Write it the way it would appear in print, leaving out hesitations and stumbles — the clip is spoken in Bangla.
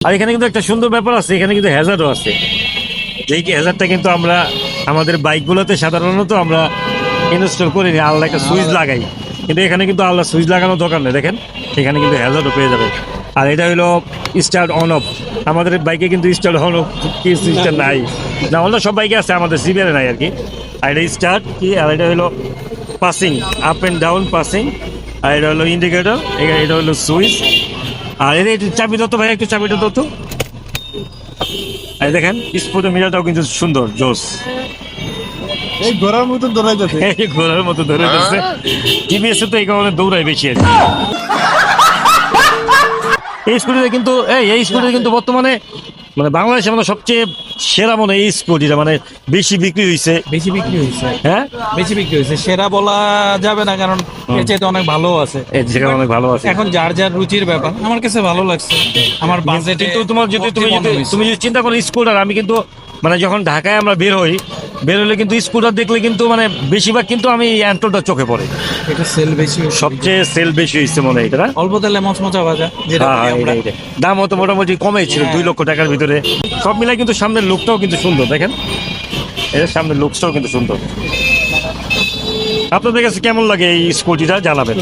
আর এখানে কিন্তু একটা সুন্দর ব্যাপার আছে, এখানে কিন্তু হ্যাজার্ডও আছে। যেই কি হ্যাজার্ডটা কিন্তু আমরা আমাদের বাইকগুলোতে সাধারণত আমরা ইনস্টল করি না, আলাদা একটা সুইচ লাগাই, কিন্তু এখানে কিন্তু আলাদা সুইচ লাগানোর দরকার নেই। দেখেন এখানে কিন্তু হ্যাজার্ডও পেয়ে যাবে। আর এটা হলো স্টার্ট অন অফ। আমাদের বাইকে কিন্তু স্টার্ট অন অফ কি সুইচটা নাই, না অন্য সব বাইকে আছে, আমাদের সিবিআরে নাই আর কি। আর এটা স্টার্ট কি, আর এটা হলো passing, up and down passing. আর এটা হলো ইন্ডিকেটর, এটা হলো সুইচ। আর এটা একটু চাবি দত্ত ভাই, একটু চাবিটা দত্ত। আর দেখেন স্পোর্টের মিটারটাও কিন্তু সুন্দর, জোস। এই ঘোড়ার মতন দৌড়াইতেছে। এই ঘোড়ার মতো ধরে যাচ্ছে। টিভিএস তো এই কারণে দৌড়ায় বেশি আর কি। এই স্কুটিতে কিন্তু এই স্কুটিতে কিন্তু বর্তমানে মানে বাংলাদেশে মানে সবচেয়ে সেরা মনে হয় এই স্কুটিটা, মানে বেশি বিক্রি হয়েছে। বেশি বিক্রি হয়েছে, হ্যাঁ বেশি বিক্রি হয়েছে। সেরা বলা যাবে না, কারণ এর চাইতে অনেক ভালো আছে। এই জায়গা অনেক ভালো আছে। এখন যার যার রুচির ব্যাপার, আমার কাছে ভালো লাগছে। আমার বাজেটে কিন্তু তোমার যদি তুমি যদি চিন্তা করো স্কুটার, আমি কিন্তু মানে যখন ঢাকায় আমরা বের হলে কিন্তু স্কুটার দেখলে কিন্তু মানে বেশিরভাগ কিন্তু আমি অ্যান্টনটা চোখে পড়ে। এটা সেল বেশি হয়েছে। সবচেয়ে সেল বেশি হয়েছে মনে হয় এটা না? অল্প তেলে মচমচা ভাজা, যেটা হ্যাঁ, বলি আমরা। এটা। দাম হতো মোটামুটি কমই ছিল, 2 লক্ষ টাকার ভিতরে। সব মিলাই কিন্তু সামনের লুকটাও কিন্তু সুন্দর, দেখেন এর সামনের লুকটাও কিন্তু সুন্দর। আপনাদের কাছে কেমন লাগে এই স্কুটিটা জানাবেন।